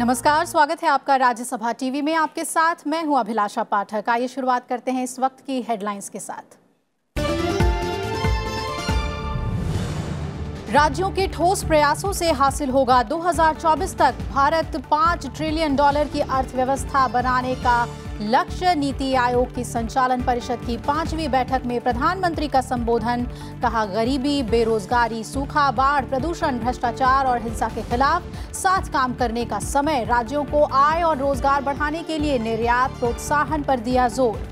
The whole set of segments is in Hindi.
नमस्कार, स्वागत है आपका राज्यसभा टीवी में। आपके साथ मैं हूं अभिलाषा पाठक। आइए शुरुआत करते हैं इस वक्त की हेडलाइंस के साथ। राज्यों के ठोस प्रयासों से हासिल होगा 2024 तक भारत $5 ट्रिलियन की अर्थव्यवस्था बनाने का लक्ष्य। नीति आयोग की संचालन परिषद की 5वीं बैठक में प्रधानमंत्री का संबोधन। कहा, गरीबी, बेरोजगारी, सूखा, बाढ़, प्रदूषण, भ्रष्टाचार और हिंसा के खिलाफ साथ काम करने का समय। राज्यों को आय और रोजगार बढ़ाने के लिए निर्यात प्रोत्साहन पर दिया जोर।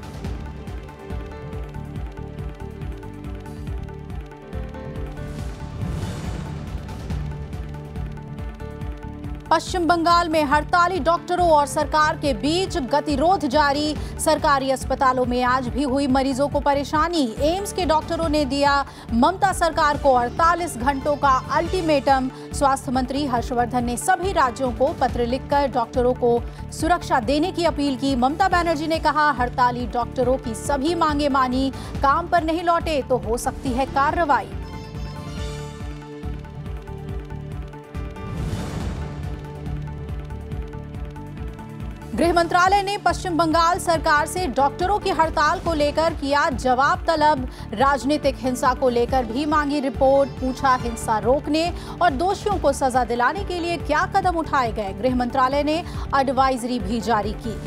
पश्चिम बंगाल में हड़ताली डॉक्टरों और सरकार के बीच गतिरोध जारी। सरकारी अस्पतालों में आज भी हुई मरीजों को परेशानी। एम्स के डॉक्टरों ने दिया ममता सरकार को 48 घंटों का अल्टीमेटम। स्वास्थ्य मंत्री हर्षवर्धन ने सभी राज्यों को पत्र लिखकर डॉक्टरों को सुरक्षा देने की अपील की। ममता बनर्जी ने कहा, हड़ताली डॉक्टरों की सभी मांगे मानी, काम पर नहीं लौटे तो हो सकती है कार्रवाई। गृह मंत्रालय ने पश्चिम बंगाल सरकार से डॉक्टरों की हड़ताल को लेकर किया जवाब तलब। राजनीतिक हिंसा को लेकर भी मांगी रिपोर्ट। पूछा, हिंसा रोकने और दोषियों को सजा दिलाने के लिए क्या कदम उठाए गए। गृह मंत्रालय ने एडवाइजरी भी जारी की।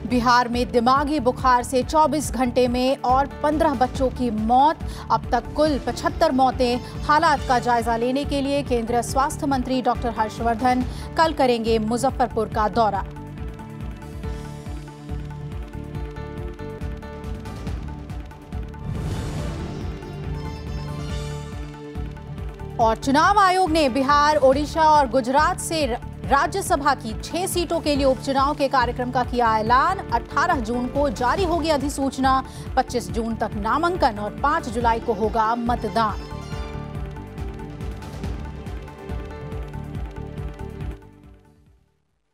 बिहार में दिमागी बुखार से 24 घंटे में और 15 बच्चों की मौत। अब तक कुल 75 मौतें। हालात का जायजा लेने के लिए केंद्रीय स्वास्थ्य मंत्री डॉक्टर हर्षवर्धन कल करेंगे मुजफ्फरपुर का दौरा। और चुनाव आयोग ने बिहार, ओडिशा और गुजरात से राज्यसभा की 6 सीटों के लिए उपचुनाव के कार्यक्रम का किया ऐलान। 18 जून को जारी होगी अधिसूचना। 25 जून तक नामांकन और 5 जुलाई को होगा मतदान।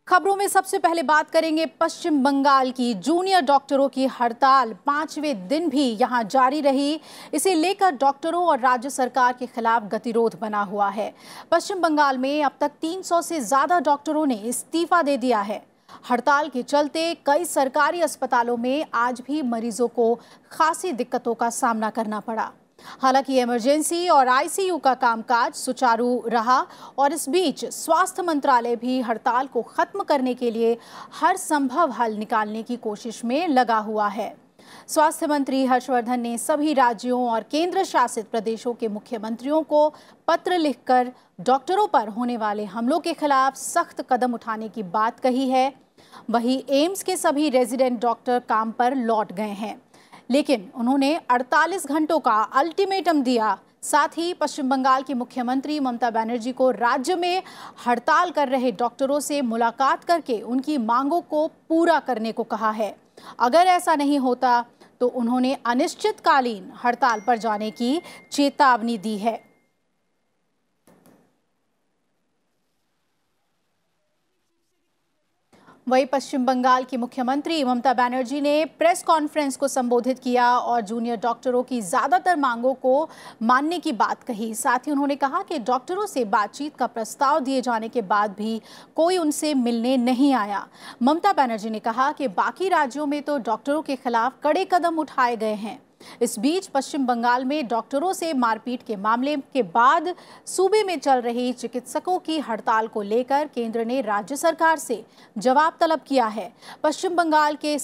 खबरों में सबसे पहले बात करेंगे पश्चिम बंगाल की। जूनियर डॉक्टरों की हड़ताल 5वें दिन भी यहां जारी रही। इसे लेकर डॉक्टरों और राज्य सरकार के खिलाफ गतिरोध बना हुआ है। पश्चिम बंगाल में अब तक 300 से ज्यादा डॉक्टरों ने इस्तीफा दे दिया है। हड़ताल के चलते कई सरकारी अस्पतालों में आज भी मरीजों को खासी दिक्कतों का सामना करना पड़ा। हालांकि इमरजेंसी और आईसीयू का कामकाज सुचारू रहा और इस बीच स्वास्थ्य मंत्रालय भी हड़ताल को खत्म करने के लिए हर संभव हल निकालने की कोशिश में लगा हुआ है। स्वास्थ्य मंत्री हर्षवर्धन ने सभी राज्यों और केंद्र शासित प्रदेशों के मुख्यमंत्रियों को पत्र लिखकर डॉक्टरों पर होने वाले हमलों के खिलाफ सख्त कदम उठाने की बात कही है। वहीं एम्स के सभी रेजिडेंट डॉक्टर काम पर लौट गए हैं, लेकिन उन्होंने 48 घंटों का अल्टीमेटम दिया। साथ ही पश्चिम बंगाल की मुख्यमंत्री ममता बनर्जी को राज्य में हड़ताल कर रहे डॉक्टरों से मुलाकात करके उनकी मांगों को पूरा करने को कहा है। अगर ऐसा नहीं होता तो उन्होंने अनिश्चितकालीन हड़ताल पर जाने की चेतावनी दी है। वहीं पश्चिम बंगाल की मुख्यमंत्री ममता बनर्जी ने प्रेस कॉन्फ्रेंस को संबोधित किया और जूनियर डॉक्टरों की ज्यादातर मांगों को मानने की बात कही। साथ ही उन्होंने कहा कि डॉक्टरों से बातचीत का प्रस्ताव दिए जाने के बाद भी कोई उनसे मिलने नहीं आया। ममता बनर्जी ने कहा कि बाकी राज्यों में तो डॉक्टरों के खिलाफ कड़े कदम उठाए गए हैं। इस बीच पश्चिम बंगाल में डॉक्टरों से मारपीट के मामले के बाद सूबे में चल रही चिकित्सकों की हड़ताल को लेकर केंद्र ने राज्य सरकार से जवाब तलब किया है। पश्चिम बंगाल के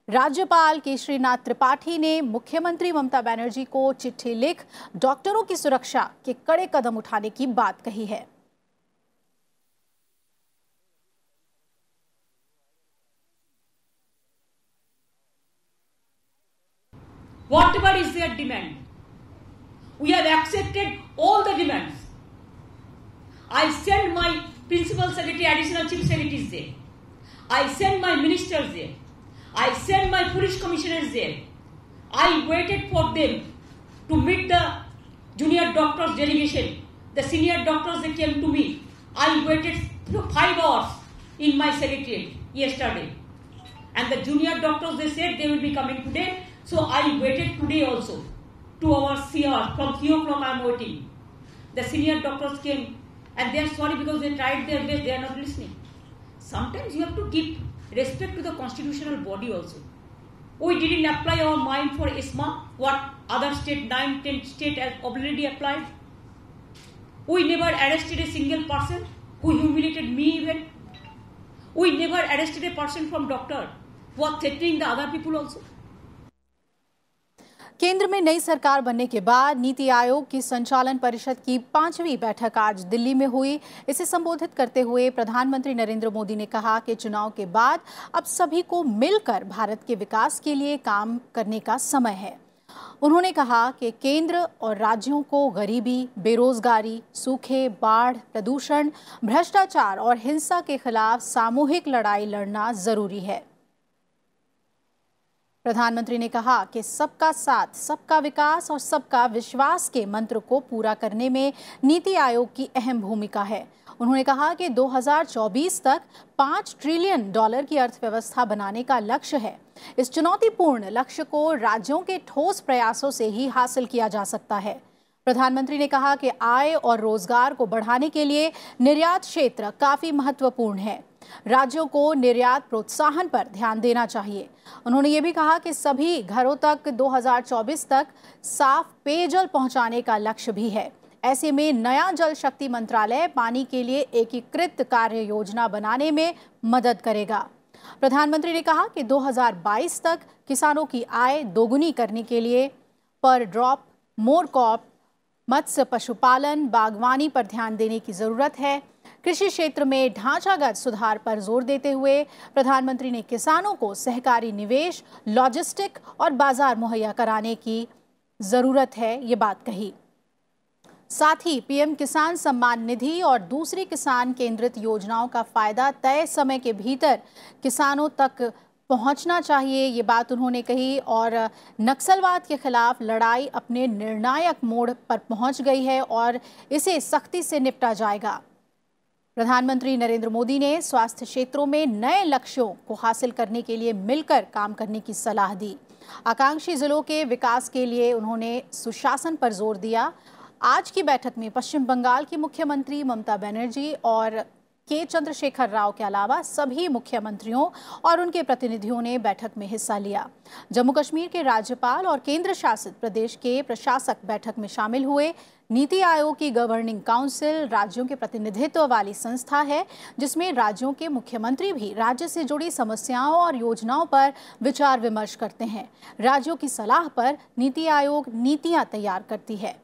राज्यपाल केशरीनाथ त्रिपाठी ने मुख्यमंत्री ममता बनर्जी को चिट्ठी लिख डॉक्टरों की सुरक्षा के कड़े कदम उठाने की बात कही है। Whatever is their demand, we have accepted all the demands. I sent my principal secretary, additional chief secretaries there. I sent my ministers there. I sent my police commissioners there. I waited for them to meet the junior doctors delegation. The senior doctors, they came to me. I waited 5 hours in my secretariat yesterday. And the junior doctors, they said they will be coming today. So I waited today also, 2 hours, 3 hours. From 3 o'clock I am waiting. The senior doctors came and they are sorry because they tried their best, they are not listening. Sometimes you have to give respect to the constitutional body also. We didn't apply our mind for ISMA, what other state, 9, 10 states have already applied. We never arrested a single person who humiliated me even. We never arrested a person from doctor who was threatening the other people also. केंद्र में नई सरकार बनने के बाद नीति आयोग की संचालन परिषद की 5वीं बैठक आज दिल्ली में हुई। इसे संबोधित करते हुए प्रधानमंत्री नरेंद्र मोदी ने कहा कि चुनाव के बाद अब सभी को मिलकर भारत के विकास के लिए काम करने का समय है। उन्होंने कहा कि केंद्र और राज्यों को गरीबी, बेरोजगारी, सूखे, बाढ़, प्रदूषण, भ्रष्टाचार और हिंसा के खिलाफ सामूहिक लड़ाई लड़ना जरूरी है। प्रधानमंत्री ने कहा कि सबका साथ, सबका विकास और सबका विश्वास के मंत्र को पूरा करने में नीति आयोग की अहम भूमिका है। उन्होंने कहा कि 2024 तक $5 ट्रिलियन की अर्थव्यवस्था बनाने का लक्ष्य है। इस चुनौतीपूर्ण लक्ष्य को राज्यों के ठोस प्रयासों से ही हासिल किया जा सकता है। प्रधानमंत्री ने कहा कि आय और रोजगार को बढ़ाने के लिए निर्यात क्षेत्र काफी महत्वपूर्ण है। राज्यों को निर्यात प्रोत्साहन पर ध्यान देना चाहिए। उन्होंने ये भी कहा कि सभी घरों तक 2024 तक साफ पेयजल पहुंचाने का लक्ष्य भी है। ऐसे में नया जल शक्ति मंत्रालय पानी के लिए एकीकृत कार्य योजना बनाने में मदद करेगा। प्रधानमंत्री ने कहा कि 2022 तक किसानों की आय दोगुनी करने के लिए पर ड्रॉप, मोर क्रॉप, मत्स्य पशुपालन, बागवानी पर ध्यान देने की जरूरत है। कृषि क्षेत्र में ढांचागत सुधार पर जोर देते हुए प्रधानमंत्री ने किसानों को सहकारी निवेश, लॉजिस्टिक और बाजार मुहैया कराने की जरूरत है, ये बात कही। साथ ही पीएम किसान सम्मान निधि और दूसरी किसान केंद्रित योजनाओं का फायदा तय समय के भीतर किसानों तक पहुंचना चाहिए, ये बात उन्होंने कही। और नक्सलवाद के खिलाफ लड़ाई अपने निर्णायक मोड़ पर पहुंच गई है और इसे सख्ती से निपटा जाएगा। प्रधानमंत्री नरेंद्र मोदी ने स्वास्थ्य क्षेत्रों में नए लक्ष्यों को हासिल करने के लिए मिलकर काम करने की सलाह दी। आकांक्षी जिलों के विकास के लिए उन्होंने सुशासन पर जोर दिया। आज की बैठक में पश्चिम बंगाल की मुख्यमंत्री ममता बनर्जी और के चंद्रशेखर राव के अलावा सभी मुख्यमंत्रियों और उनके प्रतिनिधियों ने बैठक में हिस्सा लिया। जम्मू कश्मीर के राज्यपाल और केंद्र शासित प्रदेश के प्रशासक बैठक में शामिल हुए। नीति आयोग की गवर्निंग काउंसिल राज्यों के प्रतिनिधित्व वाली संस्था है, जिसमें राज्यों के मुख्यमंत्री भी राज्य से जुड़ी समस्याओं और योजनाओं पर विचार विमर्श करते हैं। राज्यों की सलाह पर नीति आयोग नीतियां तैयार करती है।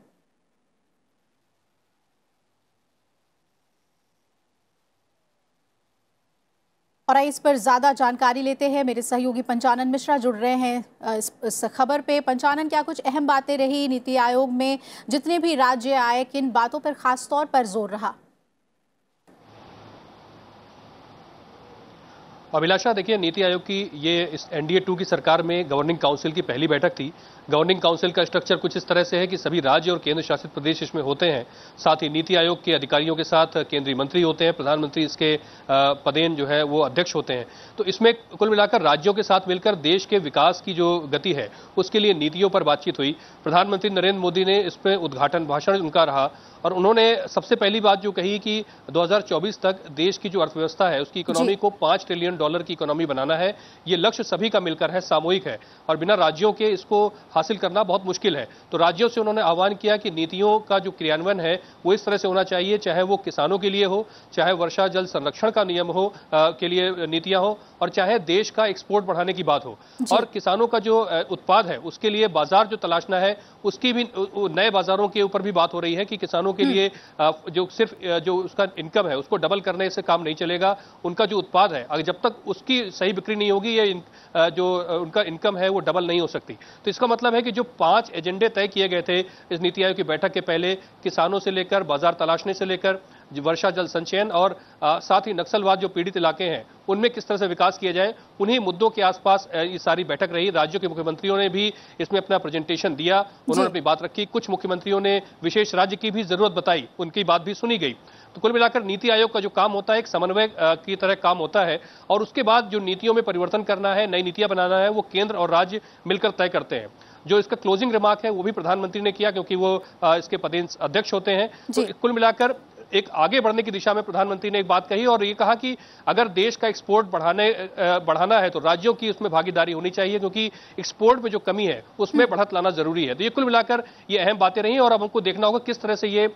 और इस पर ज्यादा जानकारी लेते हैं, मेरे सहयोगी पंचानन मिश्रा जुड़ रहे हैं इस खबर पे। पंचानन, क्या कुछ अहम बातें रही नीति आयोग में? जितने भी राज्य आए, किन बातों पर खास तौर पर जोर रहा? अभिलाषा, देखिए, नीति आयोग की ये इस एनडीए 2 की सरकार में गवर्निंग काउंसिल की पहली बैठक थी। गवर्निंग काउंसिल का स्ट्रक्चर कुछ इस तरह से है कि सभी राज्य और केंद्र शासित प्रदेश इसमें होते हैं। साथ ही नीति आयोग के अधिकारियों के साथ केंद्रीय मंत्री होते हैं, प्रधानमंत्री इसके पदेन जो है वो अध्यक्ष होते हैं। तो इसमें कुल मिलाकर राज्यों के साथ मिलकर देश के विकास की जो गति है उसके लिए नीतियों पर बातचीत हुई। प्रधानमंत्री नरेंद्र मोदी ने इसमें उद्घाटन भाषण उनका रहा और उन्होंने सबसे पहली बात जो कही कि 2024 तक देश की जो अर्थव्यवस्था है उसकी इकोनॉमी को $5 ट्रिलियन की इकोनॉमी बनाना है। ये लक्ष्य सभी का मिलकर है, सामूहिक है और बिना राज्यों के इसको हासिल करना बहुत मुश्किल है। तो राज्यों से उन्होंने आह्वान किया कि नीतियों का जो क्रियान्वयन है वो इस तरह से होना चाहिए, चाहे वो किसानों के लिए हो, चाहे वर्षा जल संरक्षण का नियम हो के लिए नीतियां हो, और चाहे देश का एक्सपोर्ट बढ़ाने की बात हो। और किसानों का जो उत्पाद है उसके लिए बाजार जो तलाशना है उसकी भी नए बाजारों के ऊपर भी बात हो रही है कि किसानों के लिए जो सिर्फ जो उसका इनकम है उसको डबल करने से काम नहीं चलेगा। उनका जो उत्पाद है अगर जब तक उसकी सही बिक्री नहीं होगी, ये जो उनका इनकम है वो डबल नहीं हो सकती। तो इसका मतलब है कि जो 5 एजेंडे तय किए गए थे इस नीति आयोग की बैठक के पहले, किसानों से लेकर बाजार तलाशने से लेकर वर्षा जल संचयन और साथ ही नक्सलवाद जो पीड़ित इलाके हैं उनमें किस तरह से विकास किया जाए, उन्हीं मुद्दों के आसपास ये सारी बैठक रही। राज्यों के मुख्यमंत्रियों ने भी इसमें अपना प्रेजेंटेशन दिया, उन्होंने अपनी बात रखी। कुछ मुख्यमंत्रियों ने विशेष राज्य की भी जरूरत बताई, उनकी बात भी सुनी गई। तो कुल मिलाकर नीति आयोग का जो काम होता है एक समन्वय की तरह काम होता है, और उसके बाद जो नीतियों में परिवर्तन करना है, नई नीतियां बनाना है, वो केंद्र और राज्य मिलकर तय करते हैं। जो इसका क्लोजिंग रिमार्क है वो भी प्रधानमंत्री ने किया, क्योंकि वो इसके पदेन अध्यक्ष होते हैं। तो कुल मिलाकर एक आगे बढ़ने की दिशा में प्रधानमंत्री ने एक बात कही और ये कहा कि अगर देश का एक्सपोर्ट बढ़ाना है तो राज्यों की उसमें भागीदारी होनी चाहिए, क्योंकि एक्सपोर्ट में जो कमी है उसमें बढ़त लाना जरूरी है। तो ये कुल मिलाकर ये अहम बातें रही और अब हमको देखना होगा किस तरह से ये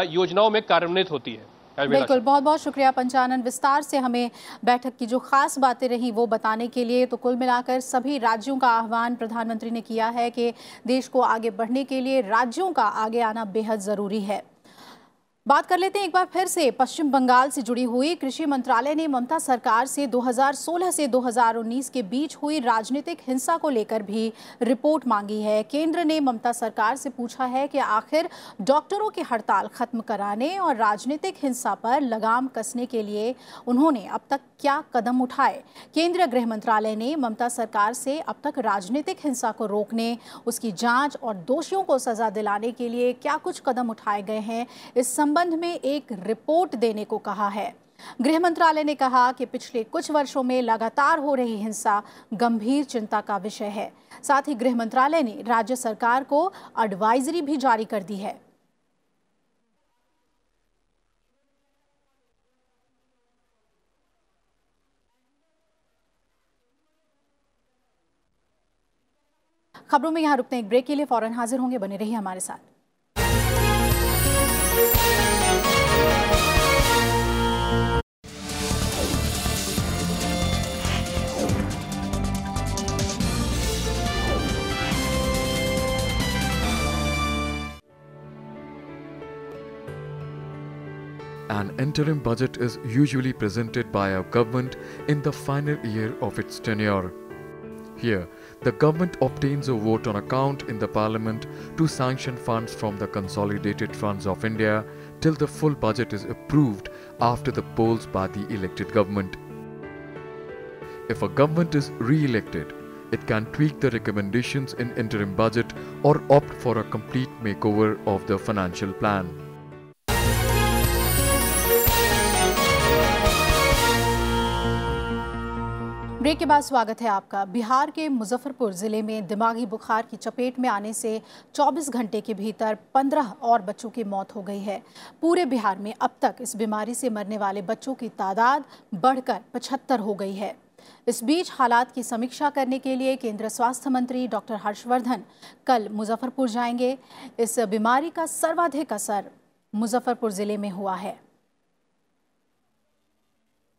योजनाओं में कार्यान्वित होती है। बिल्कुल, बहुत बहुत शुक्रिया पंचानन, विस्तार से हमें बैठक की जो खास बातें रही वो बताने के लिए। तो कुल मिलाकर सभी राज्यों का आह्वान प्रधानमंत्री ने किया है कि देश को आगे बढ़ने के लिए राज्यों का आगे आना बेहद जरूरी है। बात कर लेते हैं एक बार फिर से पश्चिम बंगाल से जुड़ी हुई। कृषि मंत्रालय ने ममता सरकार से 2016 से 2019 के बीच हुई राजनीतिक हिंसा को लेकर भी रिपोर्ट मांगी है। केंद्र ने ममता सरकार से पूछा है कि आखिर डॉक्टरों की हड़ताल खत्म कराने और राजनीतिक हिंसा पर लगाम कसने के लिए उन्होंने अब तक क्या कदम उठाए। केंद्रीय गृह मंत्रालय ने ममता सरकार से अब तक राजनीतिक हिंसा को रोकने, उसकी जांच और दोषियों को सजा दिलाने के लिए क्या कुछ कदम उठाए गए हैं, इस संबंध में एक रिपोर्ट देने को कहा है। गृह मंत्रालय ने कहा कि पिछले कुछ वर्षों में लगातार हो रही हिंसा गंभीर चिंता का विषय है। साथ ही गृह मंत्रालय ने राज्य सरकार को एडवाइजरी भी जारी कर दी है। खबरों में यहां रुकते हैं एक ब्रेक के लिए, फौरन हाजिर होंगे, बने रहिए हमारे साथ। An interim budget is usually presented by a government in the final year of its tenure. Here, the government obtains a vote on account in the parliament to sanction funds from the consolidated funds of India till the full budget is approved after the polls by the elected government. If a government is re-elected, it can tweak the recommendations in interim budget or opt for a complete makeover of the financial plan. Break के बाद स्वागत है आपका। बिहार के मुजफ्फरपुर जिले में दिमागी बुखार की चपेट में आने से 24 घंटे के भीतर 15 और बच्चों की मौत हो गई है। पूरे बिहार में अब तक इस बीमारी से मरने वाले बच्चों की तादाद बढ़कर 75 हो गई है। इस बीच हालात की समीक्षा करने के लिए केंद्रीय स्वास्थ्य मंत्री डॉक्टर हर्षवर्धन कल मुजफ्फरपुर जाएंगे। इस बीमारी का सर्वाधिक असर मुजफ्फरपुर जिले में हुआ है।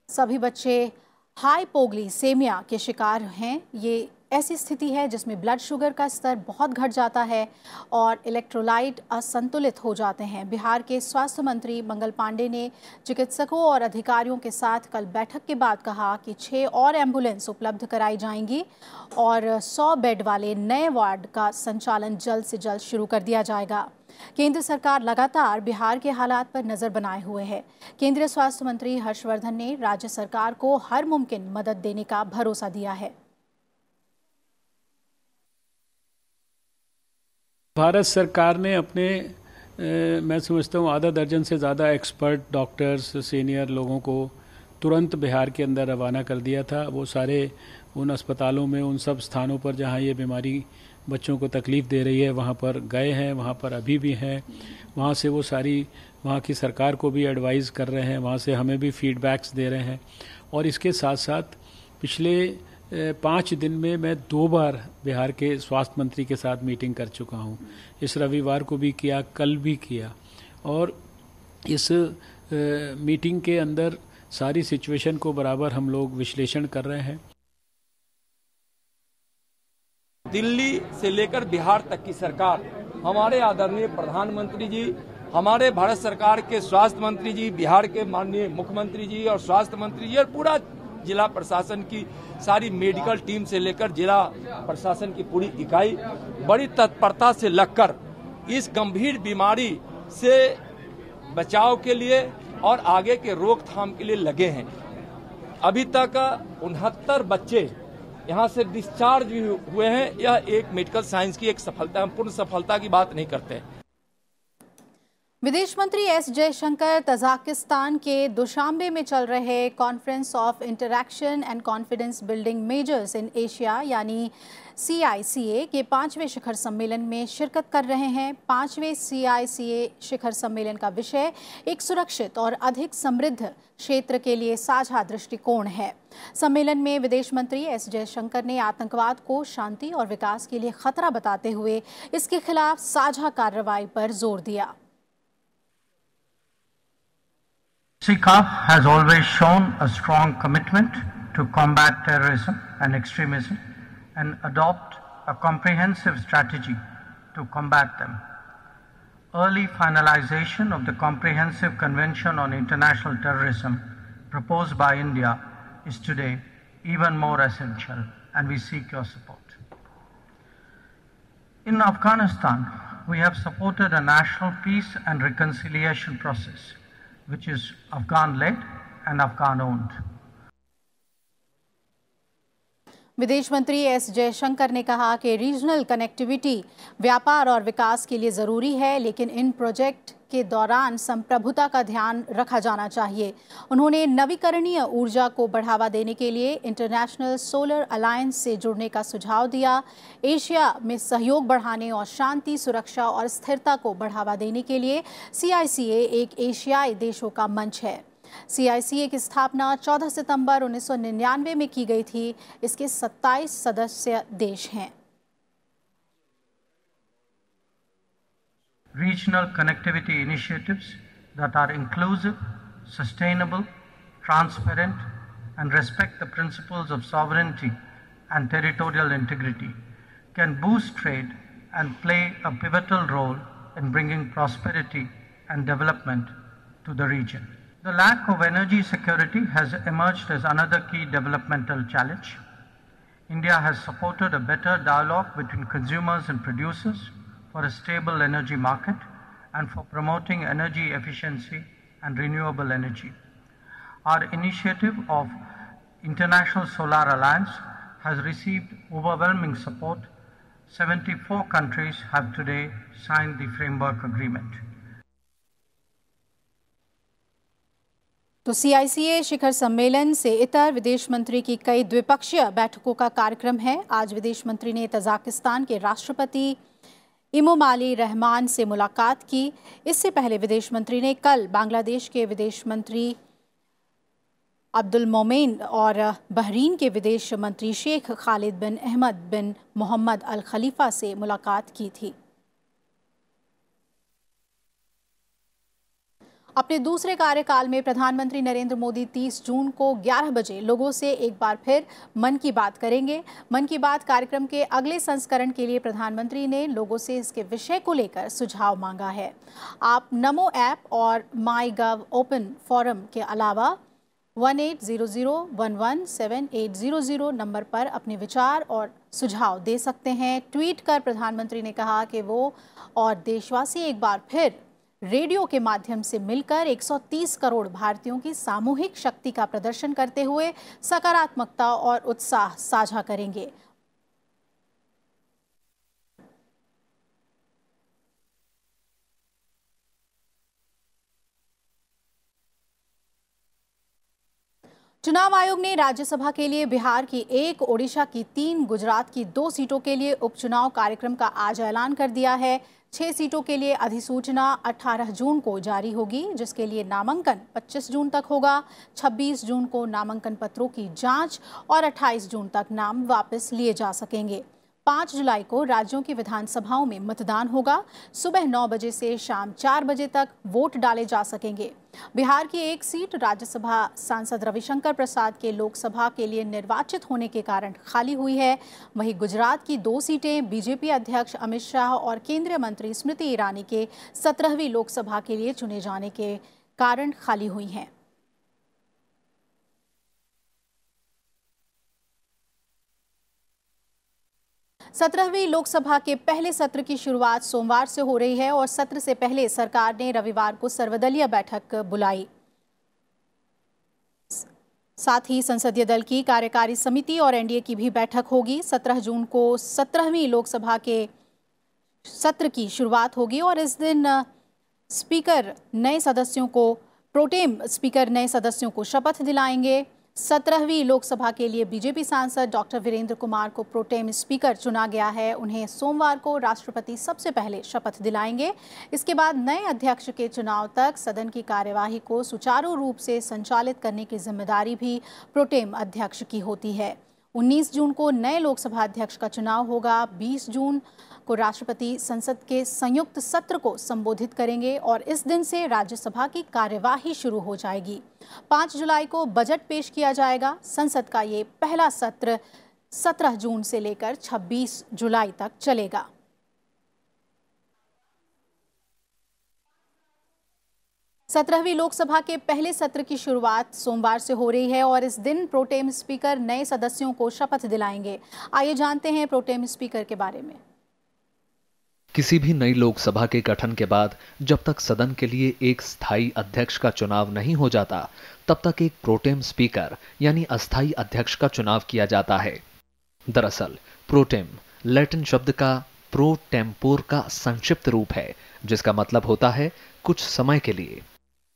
सभी बच्चे हाइपोग्लिसेमिया के शिकार हैं। ये ऐसी स्थिति है जिसमें ब्लड शुगर का स्तर बहुत घट जाता है और इलेक्ट्रोलाइट असंतुलित हो जाते हैं। बिहार के स्वास्थ्य मंत्री मंगल पांडे ने चिकित्सकों और अधिकारियों के साथ कल बैठक के बाद कहा कि 6 और एम्बुलेंस उपलब्ध कराई जाएंगी और 100 बेड वाले नए वार्ड का संचालन जल्द से जल्द शुरू कर दिया जाएगा। केंद्र सरकार लगातार बिहार के हालात पर नजर बनाए हुए है। केंद्रीय स्वास्थ्य मंत्री हर्षवर्धन ने राज्य सरकार को हर मुमकिन मदद देने का भरोसा दिया है। भारत सरकार ने अपने मैं समझता हूँ आधा दर्जन से ज़्यादा एक्सपर्ट डॉक्टर्स, सीनियर लोगों को तुरंत बिहार के अंदर रवाना कर दिया था। वो सारे उन अस्पतालों में, उन सब स्थानों पर जहाँ ये बीमारी बच्चों को तकलीफ़ दे रही है वहाँ पर गए हैं, वहाँ पर अभी भी हैं। वहाँ से वो सारी वहाँ की सरकार को भी एडवाइज़ कर रहे हैं, वहाँ से हमें भी फीडबैक्स दे रहे हैं। और इसके साथ साथ पिछले 5 दिन में मैं 2 बार बिहार के स्वास्थ्य मंत्री के साथ मीटिंग कर चुका हूँ। इस रविवार को भी किया, कल भी किया। और इस मीटिंग के अंदर सारी सिचुएशन को बराबर हम लोग विश्लेषण कर रहे हैं। दिल्ली से लेकर बिहार तक की सरकार, हमारे आदरणीय प्रधानमंत्री जी, हमारे भारत सरकार के स्वास्थ्य मंत्री जी, बिहार के माननीय मुख्यमंत्री जी और स्वास्थ्य मंत्री जी और पूरा जिला प्रशासन की सारी मेडिकल टीम से लेकर जिला प्रशासन की पूरी इकाई बड़ी तत्परता से लगकर इस गंभीर बीमारी से बचाव के लिए और आगे के रोकथाम के लिए लगे हैं। अभी तक 69 बच्चे यहाँ से डिस्चार्ज भी हुए हैं। यह एक मेडिकल साइंस की एक सफलता, हम पूर्ण सफलता की बात नहीं करते हैं। विदेश मंत्री एस जयशंकर तजाकिस्तान के दुशांबे में चल रहे conference of interaction and confidence building measures in Asia यानी CICA के 5वें शिखर सम्मेलन में शिरकत कर रहे हैं। 5वें CICA शिखर सम्मेलन का विषय एक सुरक्षित और अधिक समृद्ध क्षेत्र के लिए साझा दृष्टिकोण है। सम्मेलन में विदेश मंत्री एस जयशंकर ने आतंकवाद को शांति और विकास के लिए खतरा बताते हुए इसके खिलाफ साझा कार्रवाई पर जोर दिया। CICA has always shown a strong commitment to combat terrorism and extremism and adopt a comprehensive strategy to combat them. Early finalization of the Comprehensive Convention on International Terrorism proposed by India is today even more essential, and we seek your support. In Afghanistan, we have supported a national peace and reconciliation process which is Afghan-led and Afghan-owned. विदेश मंत्री एस जयशंकर ने कहा कि रीजनल कनेक्टिविटी व्यापार और विकास के लिए ज़रूरी है, लेकिन इन प्रोजेक्ट के दौरान संप्रभुता का ध्यान रखा जाना चाहिए। उन्होंने नवीकरणीय ऊर्जा को बढ़ावा देने के लिए इंटरनेशनल सोलर अलायंस से जुड़ने का सुझाव दिया। एशिया में सहयोग बढ़ाने और शांति, सुरक्षा और स्थिरता को बढ़ावा देने के लिए CICA एक एशियाई देशों का मंच है। CICA की स्थापना 14 सितंबर 1999 में की गई थी। इसके 27 सदस्य देश हैं। Regional connectivity initiatives that are inclusive, sustainable, transparent, and respect the principles of sovereignty and territorial integrity can boost trade and play a pivotal role in bringing prosperity and development to the region. The lack of energy security has emerged as another key developmental challenge. India has supported a better dialogue between consumers and producers for a stable energy market and for promoting energy efficiency and renewable energy. Our initiative of International Solar Alliance has received overwhelming support. 74 countries have today signed the framework agreement. तो CICA शिखर सम्मेलन से इतर विदेश मंत्री की कई द्विपक्षीय बैठकों का कार्यक्रम है। आज विदेश मंत्री ने तजाकिस्तान के राष्ट्रपति इमोमाली रहमान से मुलाकात की। इससे पहले विदेश मंत्री ने कल बांग्लादेश के विदेश मंत्री अब्दुल मोमेन और बहरीन के विदेश मंत्री शेख खालिद बिन अहमद बिन मोहम्मद अल खलीफा से मुलाकात की थी। अपने दूसरे कार्यकाल में प्रधानमंत्री नरेंद्र मोदी 30 जून को 11 बजे लोगों से एक बार फिर मन की बात करेंगे। मन की बात कार्यक्रम के अगले संस्करण के लिए प्रधानमंत्री ने लोगों से इसके विषय को लेकर सुझाव मांगा है। आप नमो ऐप और MyGov ओपन फोरम के अलावा 1800117800 नंबर पर अपने विचार और सुझाव दे सकते हैं। ट्वीट कर प्रधानमंत्री ने कहा कि वो और देशवासी एक बार फिर रेडियो के माध्यम से मिलकर 130 करोड़ भारतीयों की सामूहिक शक्ति का प्रदर्शन करते हुए सकारात्मकता और उत्साह साझा करेंगे। चुनाव आयोग ने राज्यसभा के लिए बिहार की 1, ओडिशा की 3, गुजरात की 2 सीटों के लिए उपचुनाव कार्यक्रम का आज ऐलान कर दिया है। 6 सीटों के लिए अधिसूचना 18 जून को जारी होगी, जिसके लिए नामांकन 25 जून तक होगा। 26 जून को नामांकन पत्रों की जांच और 28 जून तक नाम वापस लिए जा सकेंगे। 5 जुलाई को राज्यों की विधानसभाओं में मतदान होगा। सुबह 9 बजे से शाम 4 बजे तक वोट डाले जा सकेंगे। बिहार की 1 सीट राज्यसभा सांसद रविशंकर प्रसाद के लोकसभा के लिए निर्वाचित होने के कारण खाली हुई है। वहीं गुजरात की 2 सीटें बीजेपी अध्यक्ष अमित शाह और केंद्रीय मंत्री स्मृति ईरानी के 17वीं लोकसभा के लिए चुने जाने के कारण खाली हुई हैं। सत्रहवीं लोकसभा के पहले सत्र की शुरुआत सोमवार से हो रही है और सत्र से पहले सरकार ने रविवार को सर्वदलीय बैठक बुलाई। साथ ही संसदीय दल की कार्यकारी समिति और एनडीए की भी बैठक होगी। 17 जून को 17वीं लोकसभा के सत्र की शुरुआत होगी और इस दिन स्पीकर नए सदस्यों को शपथ दिलाएंगे। 17वीं लोकसभा के लिए बीजेपी सांसद डॉक्टर वीरेंद्र कुमार को प्रोटेम स्पीकर चुना गया है। उन्हें सोमवार को राष्ट्रपति सबसे पहले शपथ दिलाएंगे। इसके बाद नए अध्यक्ष के चुनाव तक सदन की कार्यवाही को सुचारू रूप से संचालित करने की जिम्मेदारी भी प्रोटेम अध्यक्ष की होती है। 19 जून को नए लोकसभा अध्यक्ष का चुनाव होगा। 20 जून को राष्ट्रपति संसद के संयुक्त सत्र को संबोधित करेंगे और इस दिन से राज्यसभा की कार्यवाही शुरू हो जाएगी। 5 जुलाई को बजट पेश किया जाएगा। संसद का ये पहला सत्र 17 जून से लेकर 26 जुलाई तक चलेगा। सत्रहवीं लोकसभा के पहले सत्र की शुरुआत सोमवार से हो रही है और इस दिन प्रोटेम स्पीकर नए सदस्यों को शपथ दिलाएंगे। आइए जानते हैं प्रोटेम स्पीकर के बारे में। किसी भी नई लोकसभा के गठन के बाद जब तक सदन के लिए एक स्थायी अध्यक्ष का चुनाव नहीं हो जाता, तब तक एक प्रोटेम स्पीकर यानी अस्थायी अध्यक्ष का चुनाव किया जाता है। दरअसल प्रोटेम लैटिन शब्द का प्रो टेम्पोर का संक्षिप्त रूप है, जिसका मतलब होता है कुछ समय के लिए।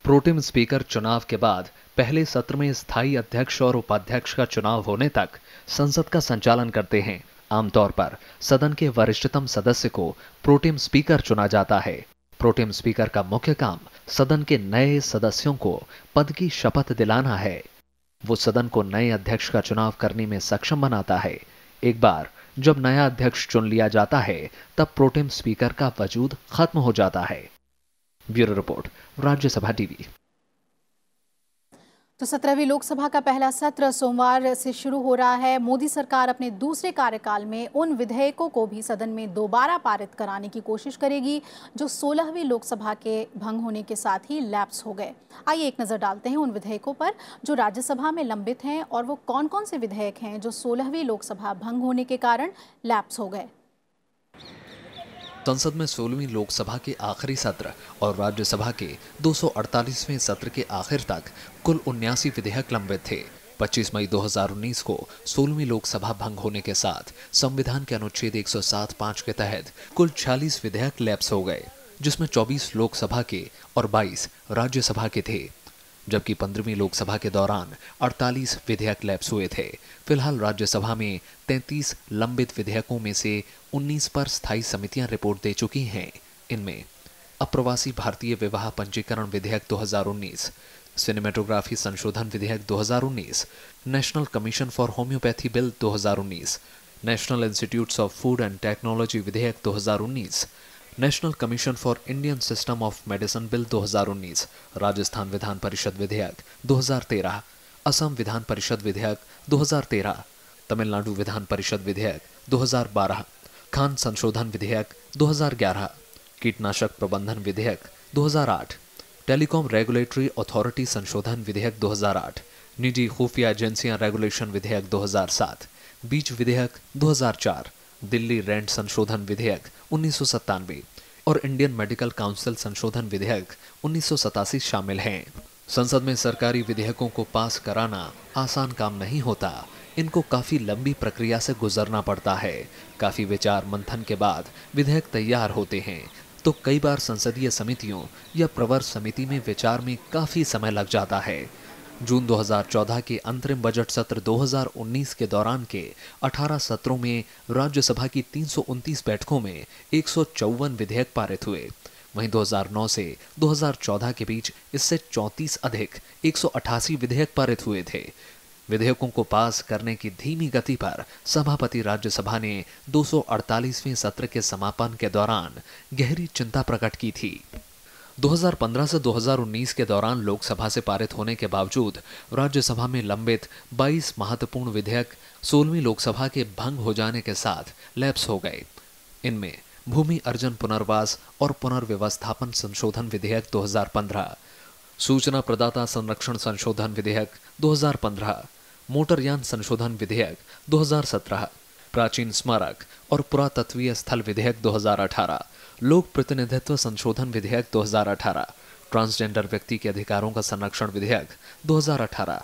प्रोटेम स्पीकर चुनाव के बाद पहले सत्र में स्थायी अध्यक्ष और उपाध्यक्ष का चुनाव होने तक संसद का संचालन करते हैं। आमतौर पर सदन के वरिष्ठतम सदस्य को प्रोटेम स्पीकर चुना जाता है। प्रोटेम स्पीकर का मुख्य काम सदन के नए सदस्यों को पद की शपथ दिलाना है। वो सदन को नए अध्यक्ष का चुनाव करने में सक्षम बनाता है। एक बार जब नया अध्यक्ष चुन लिया जाता है, तब प्रोटेम स्पीकर का वजूद खत्म हो जाता है। Bureau report, Rajya Sabha TV. तो 17वीं लोकसभा का पहला सत्र सोमवार से शुरू हो रहा है। मोदी सरकार अपने दूसरे कार्यकाल में उन विधेयकों को भी सदन में दोबारा पारित कराने की कोशिश करेगी जो 16वीं लोकसभा के भंग होने के साथ ही लैप्स हो गए। आइए एक नजर डालते हैं उन विधेयकों पर जो राज्यसभा में लंबित हैं और वो कौन कौन से विधेयक हैं जो 16वीं लोकसभा भंग होने के कारण लैप्स हो गए। संसद में 16वीं लोकसभा के आखिरी सत्र और राज्यसभा के 248वें सत्र के आखिर तक कुल 79 विधेयक लंबित थे। 25 मई 2019 को 16वीं लोकसभा भंग होने के साथ संविधान के अनुच्छेद 107(5) के तहत कुल 46 विधेयक लैप्स हो गए, जिसमें 24 लोकसभा के और 22 राज्यसभा के थे, जबकि 15वीं लोकसभा के दौरान 48 विधेयक लैप्स हुए थे। फिलहाल राज्यसभा में 33 लंबित विधेयकों में से 19 पर स्थायी समितियां रिपोर्ट दे चुकी हैं। इनमें अप्रवासी भारतीय विवाह पंजीकरण विधेयक 2019, सिनेमेटोग्राफी संशोधन विधेयक 2019, national commission for homeopathy bill 2019, national institutes of food and technology विधेयक 2019, national commission for Indian system of medicine bill 2019, Rajasthan Vidhan Parishad विधेयक 2013, असम विधान परिषद विधेयक 2013, तमिलनाडु विधान परिषद विधेयक 2012, खान संशोधन विधेयक 2011, कीटनाशक प्रबंधन विधेयक 2008, टेलीकॉम रेगुलेटरी अथॉरिटी संशोधन विधेयक 2008, निजी खुफिया एजेंसियां रेगुलेशन विधेयक 2007, बीज विधेयक 2004, दिल्ली रेंट संशोधन विधेयक 1997 और इंडियन मेडिकल काउंसिल संशोधन विधेयक 1987 शामिल हैं। संसद में सरकारी विधेयकों को पास कराना आसान काम नहीं होता। इनको काफी लंबी प्रक्रिया से गुजरना पड़ता है। काफी विचार मंथन के बाद विधेयक तैयार होते हैं, तो कई बार संसदीय समितियों या प्रवर समिति में विचार में काफी समय लग जाता है। जून 2014 के अंतरिम बजट सत्र 2019 के दौरान के 18 सत्रों में राज्यसभा की 329 बैठकों में 154 विधेयक पारित हुए। वहीं 2009 से 2014 के बीच इससे 34 अधिक 188 विधेयक पारित हुए थे। विधेयकों को पास करने की धीमी गति पर सभापति राज्यसभा ने 248वें सत्र के समापन के दौरान गहरी चिंता प्रकट की थी। 2015 से 2019 के दौरान लोकसभा से पारित होने के बावजूद राज्यसभा में लंबित 22 महत्वपूर्ण विधेयक 16वीं लोकसभा के भंग हो जाने के साथ लैप्स हो गए। इनमें भूमि अर्जन पुनर्वास और पुनर्व्यवस्थापन संशोधन विधेयक 2015, सूचना प्रदाता संरक्षण संशोधन विधेयक 2015, मोटरयान संशोधन विधेयक 2017, प्राचीन स्मारक और पुरातत्वीय स्थल विधेयक 2018, लोक प्रतिनिधित्व संशोधन विधेयक 2018, ट्रांसजेंडर व्यक्ति के अधिकारों का संरक्षण विधेयक 2018,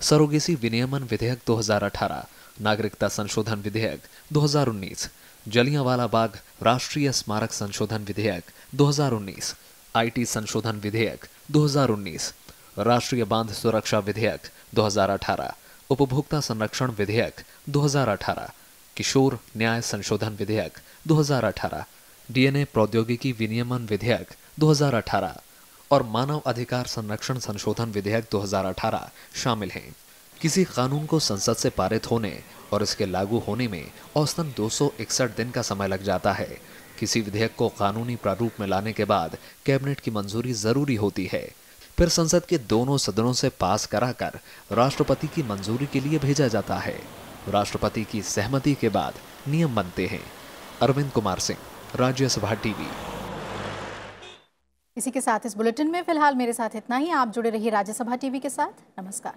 सरोगेसी विनियमन विधेयक 2018, नागरिकता संशोधन विधेयक 2019, जलियांवाला बाग राष्ट्रीय स्मारक संशोधन विधेयक 2019, IT संशोधन विधेयक 2019, राष्ट्रीय बांध सुरक्षा विधेयक 2018, उपभोक्ता संरक्षण विधेयक 2018, किशोर न्याय संशोधन विधेयक 2018, DNA प्रौद्योगिकी विनियमन विधेयक 2018 और मानव अधिकार संरक्षण संशोधन विधेयक 2018 शामिल हैं। किसी कानून को संसद से पारित होने और इसके लागू होने में औसतन 261 दिन का समय लग जाता है। किसी विधेयक को कानूनी प्रारूप में लाने के बाद कैबिनेट की मंजूरी जरूरी होती है, फिर संसद के दोनों सदनों से पास कराकर राष्ट्रपति की मंजूरी के लिए भेजा जाता है। राष्ट्रपति की सहमति के बाद नियम बनते हैं। अरविंद कुमार सिंह, राज्यसभा टीवी। इसी के साथ इस बुलेटिन में फिलहाल मेरे साथ इतना ही। आप जुड़े रहिए राज्यसभा टीवी के साथ। नमस्कार।